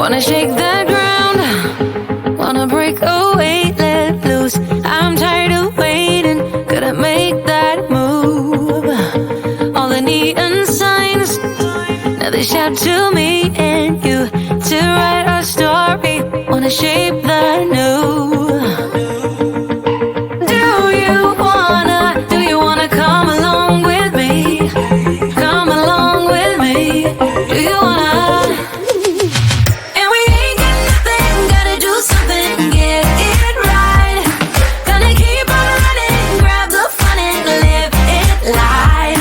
Wanna shake the ground, wanna break away, let loose. I'm tired of waiting, gotta make that move. All the neon signs, now they shout to me and you to write our story, wanna shape the new. Do you wanna come along with me? Come along with me. Do you wanna? And we ain't got nothing, gotta do something, get it right. Gonna keep on running, grab the fun and live it light.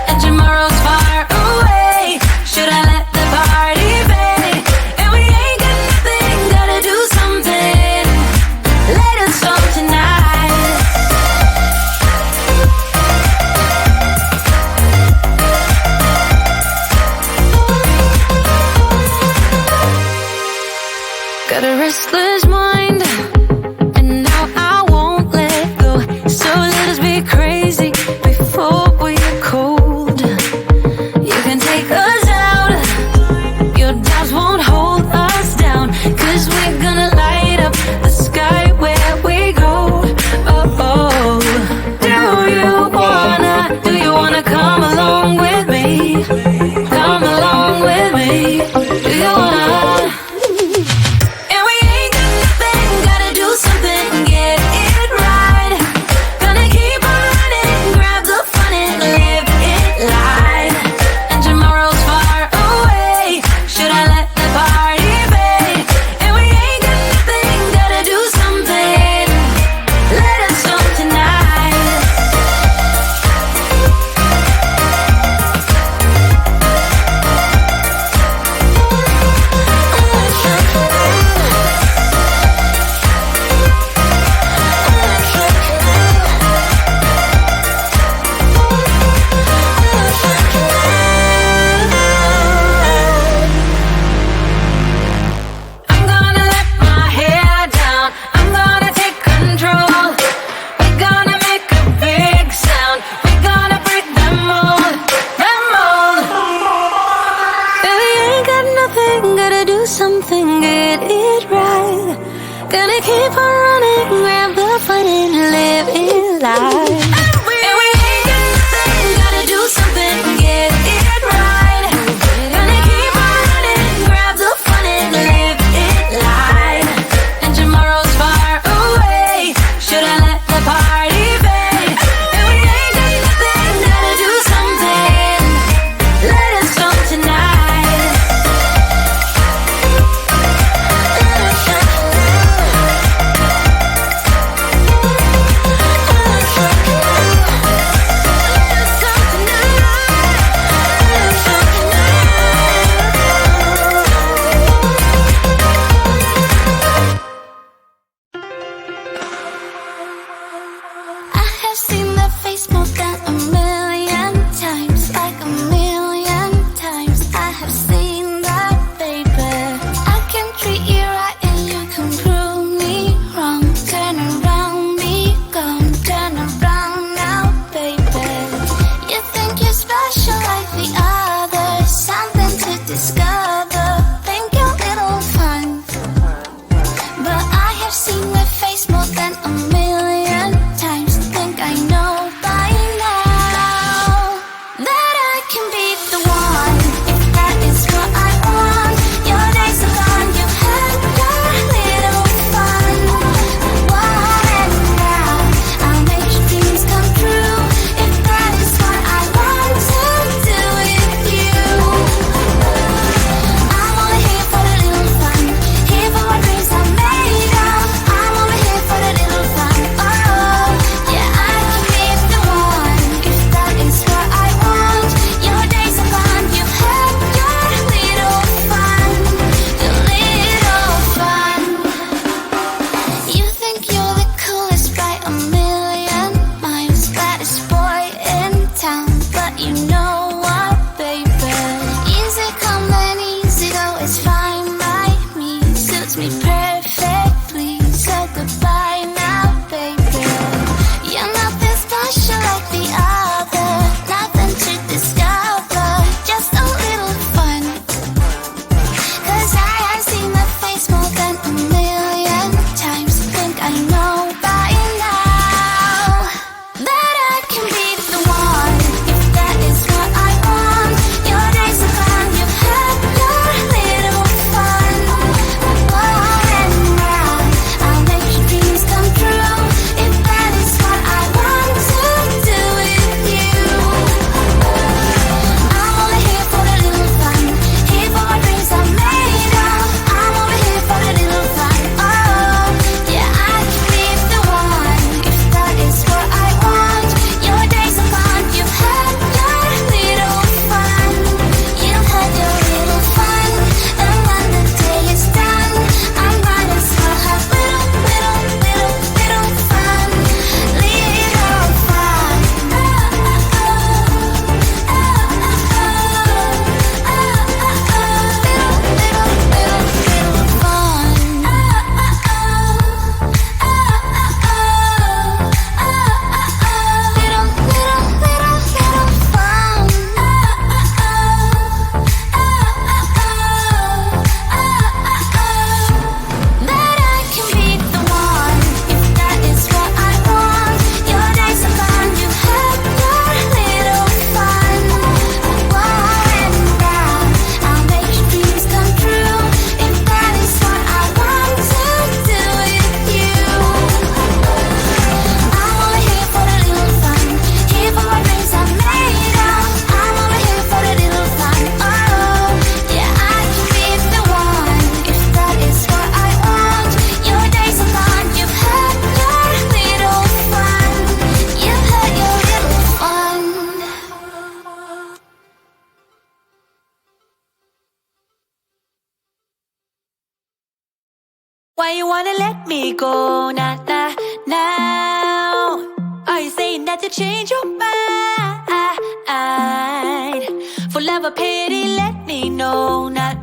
And tomorrow's far away, should I let the party fade? And we ain't got nothing, gotta do something, let it song tonight. Got a restless mind, and now I won't let go. So let us be crazy before we're cold. You can take us out, your doubts won't hold us down, 'cause we're gonna light up the sky where we go. Oh, oh. Do you wanna come along with me? Come along with me. Do you wanna? And we ain't got nothing, gotta do something, get it right. Gonna keep on running, grab the fun and live it light. And tomorrow's far away, should I let the party fade? And we ain't got nothing, gotta do something, let us song tonight. I'm gonna let my hair down, I'm gonna take control. We're gonna make a big sound, we're gonna break the mold, the mold. And we ain't got nothing, gotta do something, get it right. Gonna keep on running, grab the fun and live it life. And we ain't got nothing, gotta do something, get it right. Gonna keep on running, grab the fun and live it life. And tomorrow's far away, should I let the party fade? And we ain't got nothing, gotta do something, let us song tonight. I have seen that face more than a million times, like a million times. I have seen that, baby. I can treat you right and you can prove me wrong. Turn around, be gone, turn around now, baby. You think you're special like the others, something to discover. Think you're little fun, but I have seen that face more than a million times. Think I know by now. Why you wanna let me go now? Are you saying that to change your mind? For love or pity, let me know now.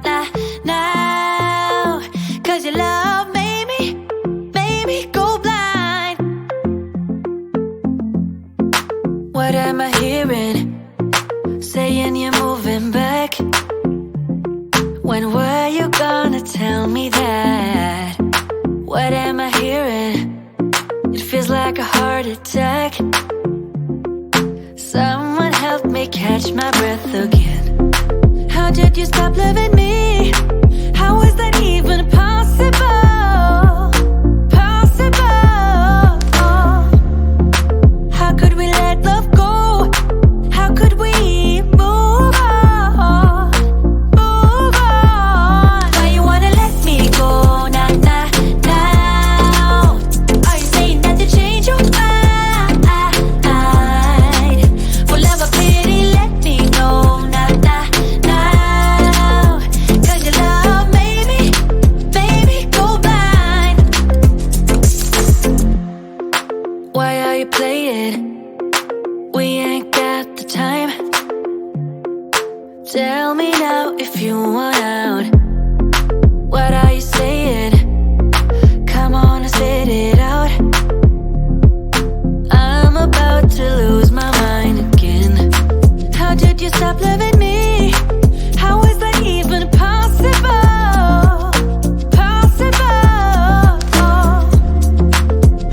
Cause your love made me go blind. What am I hearing? Saying you're moving back. When were you gonna tell me that? What am I hearing? It feels like a heart attack. Someone help me catch my breath again. How did you stop loving me? How is that even possible? Possible. How could we let love go? How could we move on? Move on. Why you wanna let me go now? Are you saying that to change your mind? For love or pity, let me know now. Cause your love made me go blind. Why are you playing? We ain't got the time. Tell me now if you want out. What are you saying? Come on and spit it out. I'm about to lose my mind again. How did you stop loving me? How is that even possible? Possible.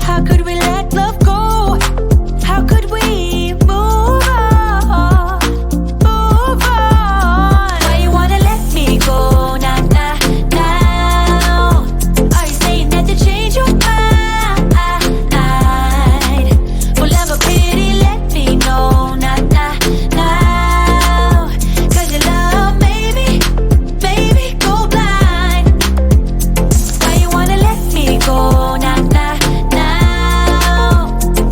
How could we let love go? How could we move on? Move on. Why you wanna let me go now? Are you saying that to change your mind? For love or pity, let me know now. Cause your love made me go blind. Why you wanna let me go now?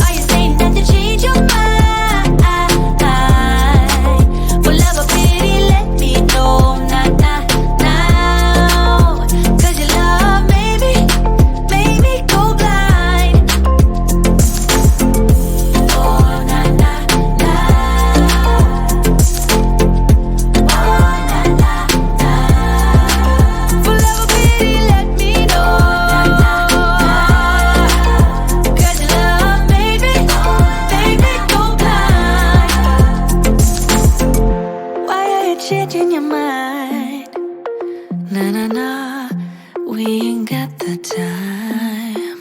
Are you saying that to change your mind? For love or pity, let me know now. Cause your love made me go blind. Oh, na na na. Oh, na na na. For love or pity, let me know. Cause your love made me go blind. Why are you changing your mind? Na, we ain't got the time.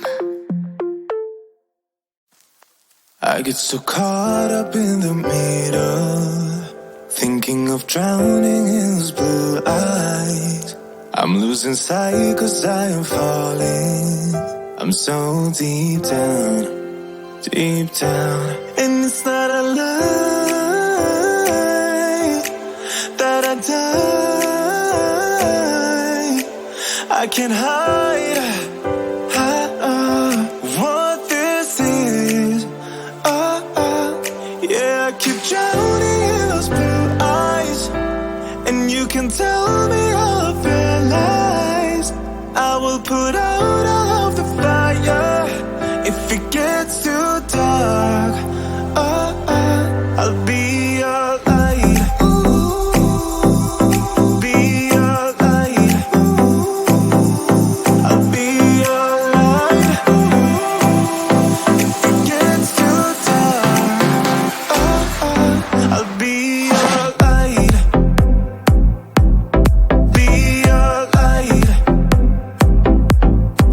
I get so caught up in the middle, thinking of drowning in those blue eyes. I'm losing sight cause I am falling. I'm so deep down, and it's not a lie that I die. I can't hide what this is. Yeah, I keep drowning in those blue eyes, and you can tell me all of your lies. I will put out all of the fire if it gets too dark. I'll be your light. Be your light. I'll be your light. If it gets too dark, I'll be your light. Be your light.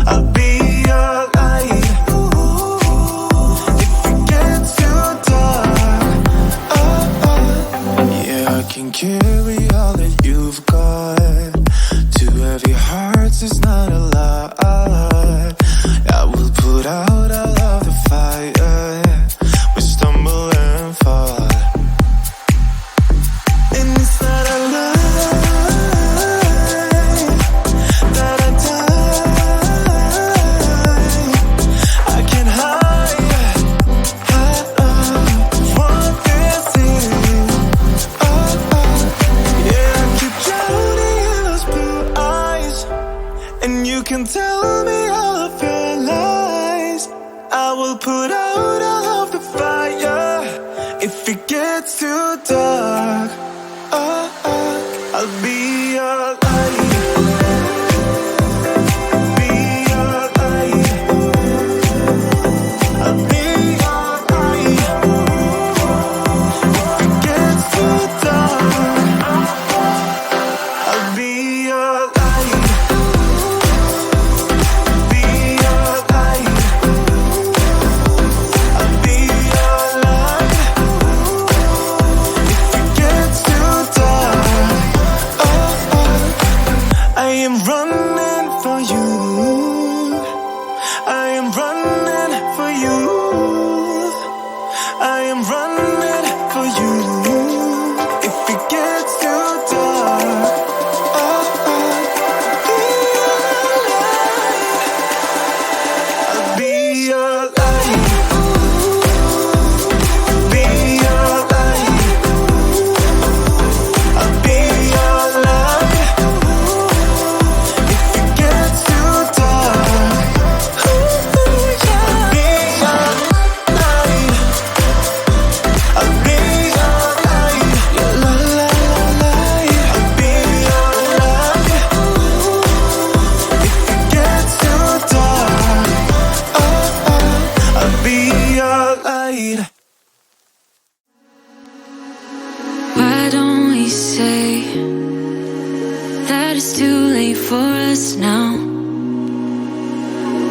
I'll be your light. If it gets too dark, yeah, I can carry all that you've got. Two heavy hearts is not a lot. I will put out all of the fire. We stumble and fall, and it's not a lie that I die. I can't hide what this is. If it gets too dark, I'll be your light. Be your light. I'll be your light. If it gets too dark, I'll be your light. Be your light. I'll be your light. If it gets too dark, I am running for you. I am running for you. I am running for you. If it gets too dark, I'll be your light. Be your light. I'll be your light. If it gets too dark, I'll be your light. I'll be your light. Your light. I'll be your light. If it gets too dark, I'll be your light. Why don't we say that it's too late for us now?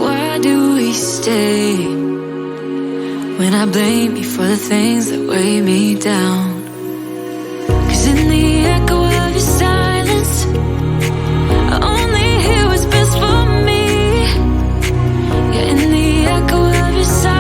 Why do we stay when I blame you for the things that weigh me down? 'Cause in the echo of your silence, I only hear what's best for me. Yeah, in the echo of your silence,